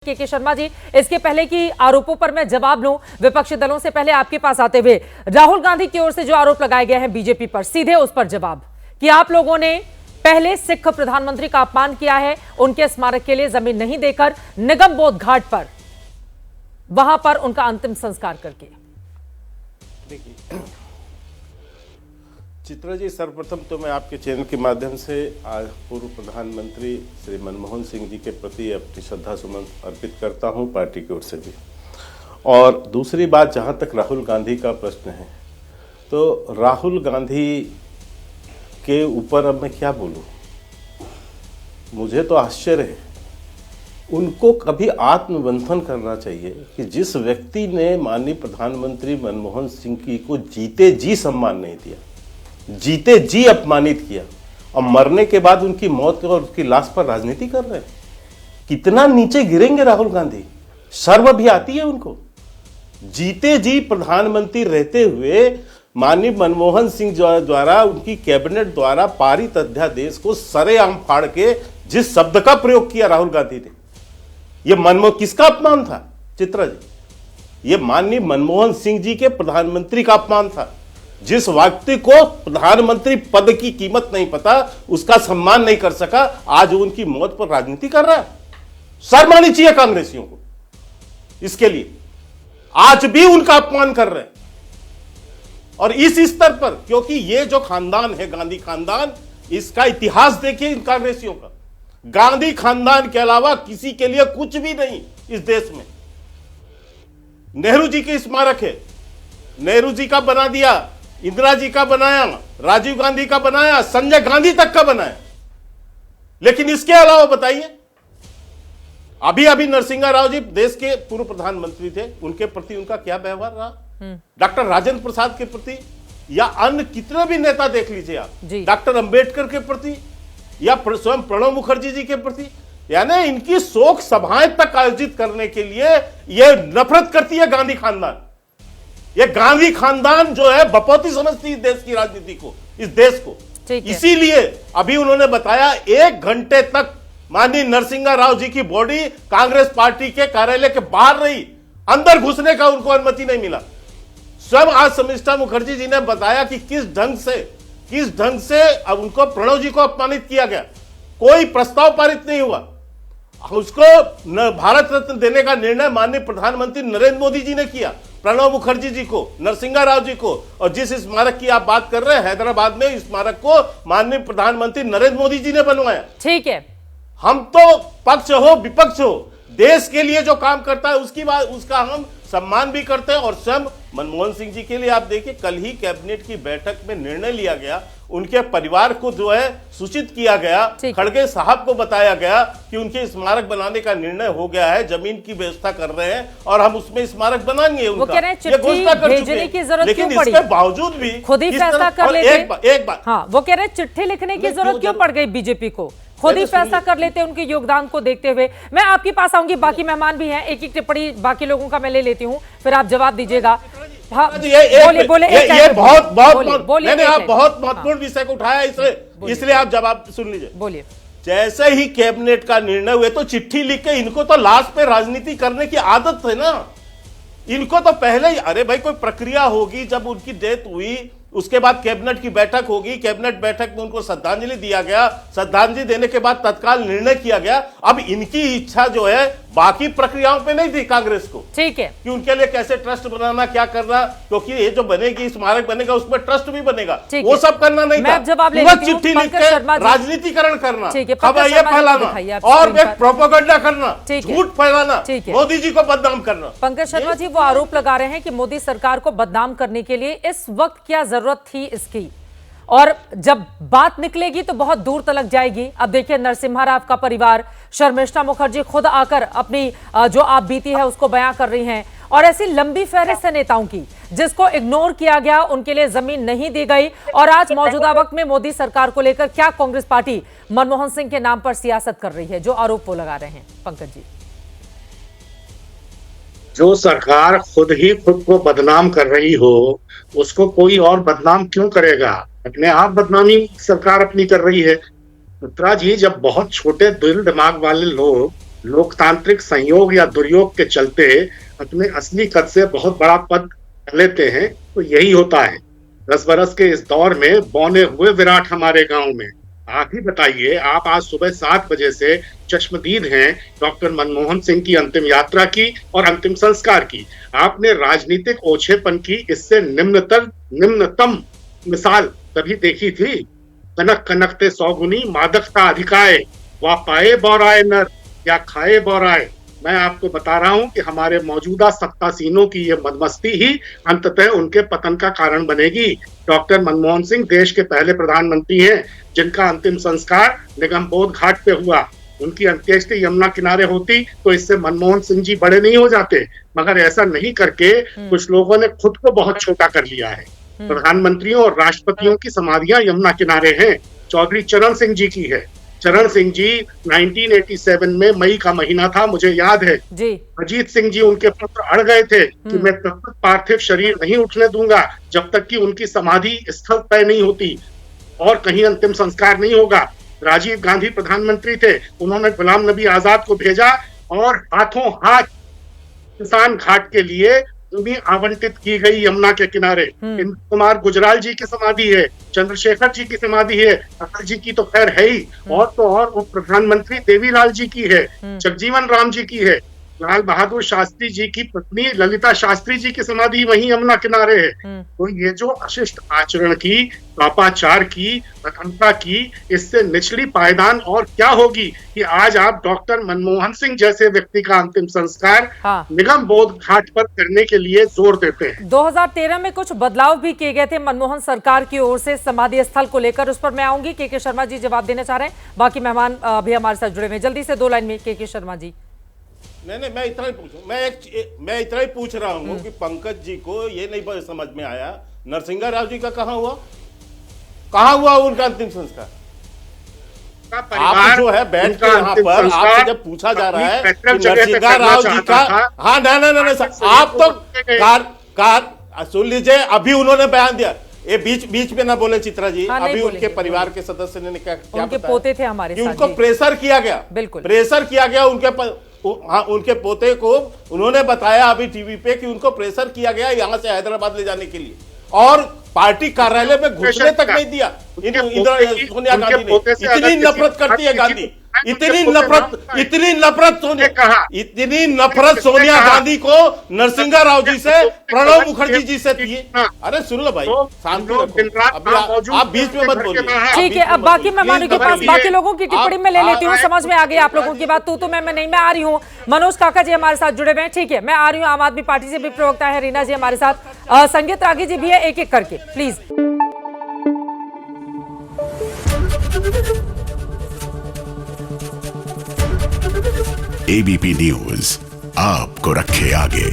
के शर्मा जी, इसके पहले कि आरोपों पर मैं जवाब लूं, विपक्षी दलों से पहले आपके पास आते हुए राहुल गांधी की ओर से जो आरोप लगाए गए हैं बीजेपी पर, सीधे उस पर जवाब कि आप लोगों ने पहले सिख प्रधानमंत्री का अपमान किया है, उनके स्मारक के लिए जमीन नहीं देकर निगम बोध घाट पर वहां पर उनका अंतिम संस्कार करके। देखिए चित्रा जी, सर्वप्रथम तो मैं आपके चैनल के माध्यम से आज पूर्व प्रधानमंत्री श्री मनमोहन सिंह जी के प्रति अपनी श्रद्धा सुमन अर्पित करता हूं, पार्टी की ओर से भी। और दूसरी बात, जहां तक राहुल गांधी का प्रश्न है, तो राहुल गांधी के ऊपर अब मैं क्या बोलूं, मुझे तो आश्चर्य है। उनको कभी आत्ममंथन करना चाहिए कि जिस व्यक्ति ने माननीय प्रधानमंत्री मनमोहन सिंह की को जीते जी सम्मान नहीं दिया, जीते जी अपमानित किया, और मरने के बाद उनकी मौत और उसकी लाश पर राजनीति कर रहे हैं, कितना नीचे गिरेंगे राहुल गांधी। शर्म भी आती है उनको। जीते जी प्रधानमंत्री रहते हुए माननीय मनमोहन सिंह द्वारा उनकी कैबिनेट द्वारा पारित अध्यादेश को सरेआम फाड़ के जिस शब्द का प्रयोग किया राहुल गांधी ने, यह किसका अपमान था चित्रा जी? यह माननीय मनमोहन सिंह जी के प्रधानमंत्री का अपमान था। जिस व्यक्ति को प्रधानमंत्री पद की कीमत नहीं पता, उसका सम्मान नहीं कर सका, आज उनकी मौत पर राजनीति कर रहा है। शर्म आनी चाहिए कांग्रेसियों को इसके लिए। आज भी उनका अपमान कर रहे हैं, और इस स्तर पर, क्योंकि ये जो खानदान है गांधी खानदान, इसका इतिहास देखिए इन कांग्रेसियों का। गांधी खानदान के अलावा किसी के लिए कुछ भी नहीं इस देश में। नेहरू जी के स्मारक है, नेहरू जी का बना दिया, इंदिरा जी का बनाया, राजीव गांधी का बनाया, संजय गांधी तक का बनाया, लेकिन इसके अलावा बताइए, अभी अभी नरसिंहा राव जी देश के पूर्व प्रधानमंत्री थे, उनके प्रति उनका क्या व्यवहार रहा? डॉक्टर राजेंद्र प्रसाद के प्रति, या अन्य कितने भी नेता देख लीजिए आप, डॉक्टर अंबेडकर के प्रति, या स्वयं प्रणब मुखर्जी जी के प्रति, यानी इनकी शोक सभाएं तक आयोजित करने के लिए यह नफरत करती है गांधी खानदान। ये गांधी खानदान जो है बपौती समझती है देश की राजनीति को, इस देश को। इसीलिए अभी उन्होंने बताया 1 घंटे तक माननीय नरसिंहा राव जी की बॉडी कांग्रेस पार्टी के कार्यालय के बाहर रही, अंदर घुसने का उनको अनुमति नहीं मिला। स्वयं आज शर्मिष्ठा मुखर्जी जी ने बताया कि किस ढंग से अब उनको प्रणब जी को अपमानित किया गया। कोई प्रस्ताव पारित नहीं हुआ, उसको भारत रत्न देने का निर्णय माननीय प्रधानमंत्री नरेंद्र मोदी जी ने किया, प्रणब मुखर्जी जी को, नरसिंहा राव जी को। और जिस स्मारक की आप बात कर रहे हैं हैदराबाद में, स्मारक को माननीय प्रधानमंत्री नरेंद्र मोदी जी ने बनवाया। ठीक है, हम तो पक्ष हो विपक्ष हो, देश के लिए जो काम करता है उसकी बात, उसका हम सम्मान भी करते हैं। और स्वयं मनमोहन सिंह जी के लिए आप देखिए, कल ही कैबिनेट की बैठक में निर्णय लिया गया, उनके परिवार को जो है सूचित किया गया, खड़गे साहब को बताया गया कि उनके स्मारक बनाने का निर्णय हो गया है, जमीन की व्यवस्था कर रहे हैं और हम उसमें स्मारक बनाएंगे उनका। ये घोषणा कर चुके हैं, लेकिन इसके बावजूद भी खुद ही फैसला कर लेते। एक बात, हाँ, वो कह रहे चिट्ठी लिखने की जरूरत क्यों पड़ गई बीजेपी को? खुद ही फैसला कर लेते उनके योगदान को देखते हुए। मैं आपके पास आऊंगी, बाकी मेहमान भी हैं, एक एक टिप्पणी बाकी लोगों का मैं ले लेती हूँ, फिर आप जवाब दीजिएगा। हाँ, बोले ये बहुत महत्वपूर्ण विषय को उठाया, इसलिए आप जवाब सुन लीजिए। बोलिए। जैसे ही कैबिनेट का निर्णय हुए तो चिट्ठी लिख के, इनको तो लास्ट पे राजनीति करने की आदत है ना, इनको तो पहले ही, अरे भाई कोई प्रक्रिया होगी, जब उनकी डेथ हुई उसके बाद कैबिनेट की बैठक होगी, कैबिनेट बैठक में उनको श्रद्धांजलि दिया गया, श्रद्धांजलि देने के बाद तत्काल निर्णय किया गया। अब इनकी इच्छा जो है बाकी प्रक्रियाओं पे नहीं थी कांग्रेस को, ठीक है, कि उनके लिए कैसे ट्रस्ट बनाना, क्या करना, क्योंकि ये जो बनेगी स्मारक बनेगा उसमें ट्रस्ट भी बनेगा, वो सब करना नहीं था। चिट्ठी लिख के राजनीतिकरण करना, खबरियां फैलाना और एक प्रोपेगेंडा करना, झूठ फैलाना, मोदी जी को बदनाम करना। पंकज शर्मा जी वो आरोप लगा रहे हैं कि मोदी सरकार को बदनाम करने के लिए इस वक्त क्या जरूरत थी इसकी, और जब बात निकलेगी तो बहुत दूर तक जाएगी। अब देखिए, नरसिम्हा राव का परिवार, शर्मिष्ठा मुखर्जी खुद आकर अपनी जो आप बीती है उसको बयां कर रही हैं, और ऐसी लंबी फहरिस्त है नेताओं की जिसको इग्नोर किया गया, उनके लिए जमीन नहीं दी गई। और आज मौजूदा वक्त में मोदी सरकार को लेकर क्या कांग्रेस पार्टी मनमोहन सिंह के नाम पर सियासत कर रही है, जो आरोप वो लगा रहे हैं? पंकज जी, जो सरकार खुद ही खुद को बदनाम कर रही हो, उसको कोई और बदनाम क्यों करेगा? अपने आप बदनामी सरकार अपनी कर रही है। उत्तरा जी, जब बहुत छोटे दिल दिमाग वाले लोग लोकतांत्रिक संयोग या दुर्योग के चलते अपने असली कद से बहुत बड़ा पद कर लेते हैं, तो यही होता है। 10 बरस के इस दौर में बौने हुए विराट हमारे गांव में। आप ही बताइए, आप आज सुबह 7 बजे से चश्मदीद हैं डॉक्टर मनमोहन सिंह की अंतिम यात्रा की और अंतिम संस्कार की। आपने राजनीतिक ओछेपन की इससे निम्नतम मिसाल तभी देखी थी। कनक कनकते सौगुनी मादकता अधिकाय, वा पाए बौराए नर या खाए बौराए। मैं आपको बता रहा हूं कि हमारे मौजूदा सत्तासीनों की ये मदमस्ती ही अंततः उनके पतन का कारण बनेगी। डॉक्टर मनमोहन सिंह देश के पहले प्रधानमंत्री हैं जिनका अंतिम संस्कार निगमबोध घाट पे हुआ। उनकी अंत्येष्टि यमुना किनारे होती तो इससे मनमोहन सिंह जी बड़े नहीं हो जाते, मगर ऐसा नहीं करके कुछ लोगों ने खुद को बहुत छोटा कर लिया है। प्रधानमंत्रियों और राष्ट्रपतियों की समाधियां यमुना किनारे हैं। चौधरी चरण सिंह जी की है। चरण सिंह जी 1987 में मई का महीना था, मुझे याद है जी। अजीत सिंह जी उनके पुत्र अड़ गए थे कि मैं तब तक पार्थिव शरीर नहीं उठने दूंगा जब तक कि उनकी समाधि स्थल तय नहीं होती और कहीं अंतिम संस्कार नहीं होगा। राजीव गांधी प्रधानमंत्री थे, उन्होंने गुलाम नबी आजाद को भेजा और हाथों हाथ किसान घाट के लिए भूमि आवंटित की गई यमुना के किनारे। इंद्र कुमार गुजराल जी की समाधि है, चंद्रशेखर जी की समाधि है, अटल जी की तो खैर है ही, और तो और उप प्रधानमंत्री देवीलाल जी की है, जगजीवन राम जी की है, लाल बहादुर शास्त्री जी की पत्नी ललिता शास्त्री जी की समाधि वहीं यमुना किनारे है। तो ये जो अशिष्ट आचरण की, पापाचार की, अखंडता की, इससे निचली पायदान और क्या होगी कि आज आप डॉक्टर मनमोहन सिंह जैसे व्यक्ति का अंतिम संस्कार निगम बोध घाट पर करने के लिए जोर देते हैं। 2013 में कुछ बदलाव भी किए गए थे मनमोहन सरकार की ओर से समाधि स्थल को लेकर, उस पर मैं आऊंगी। के शर्मा जी जवाब देना चाह रहे हैं, बाकी मेहमान भी हमारे साथ जुड़े हुए हैं। जल्दी से 2 लाइन में के शर्मा जी। नहीं, मैं इतना ही पूछ रहा हूँ कि पंकज जी को ये नहीं समझ में आया नरसिंहा राव जी का कहाँ हुआ उनका अंतिम संस्कार। आप जो है बैठ के यहाँ पर आपसे जब पूछा जा रहा है कि नरसिंहा राव जी का, हाँ नहीं आप तो सुन लीजिए, अभी उन्होंने बयान दिया, ये बीच में ना बोले चित्रा जी। अभी उनके परिवार के सदस्य ने क्या उनके पोते थे हमारे साथ, उनको प्रेशर किया गया, बिल्कुल प्रेशर किया गया उनके पोते को। उन्होंने बताया अभी टीवी पे कि उनको प्रेशर किया गया यहाँ से हैदराबाद ले जाने के लिए, और पार्टी कार्यालय में घुसने तक नहीं दिया। सोनिया गांधी ने इतनी नफरत करती है गांधी, इतनी नफरत सोनिया गांधी को नरसिंहा राव जी से, प्रणब मुखर्जी जी से थी। अरे सुन लो भाई, शांति रखो, आप बीच में मत बोलिए। ठीक है, अब बाकी मेहमानों के पास बाकी लोगों की टिप्पणी में ले लेती हूँ। समझ में आ गई आप लोगों की बात, तू तो मैं नहीं, मैं आ रही हूँ। मनोज काका जी हमारे साथ जुड़े हुए हैं, ठीक है, मैं आ रही हूँ। आम आदमी पार्टी से भी प्रवक्ता है रीना जी हमारे साथ, संगीत रागी जी भी है, एक एक करके प्लीज। एबीपी न्यूज आपको रखे आगे।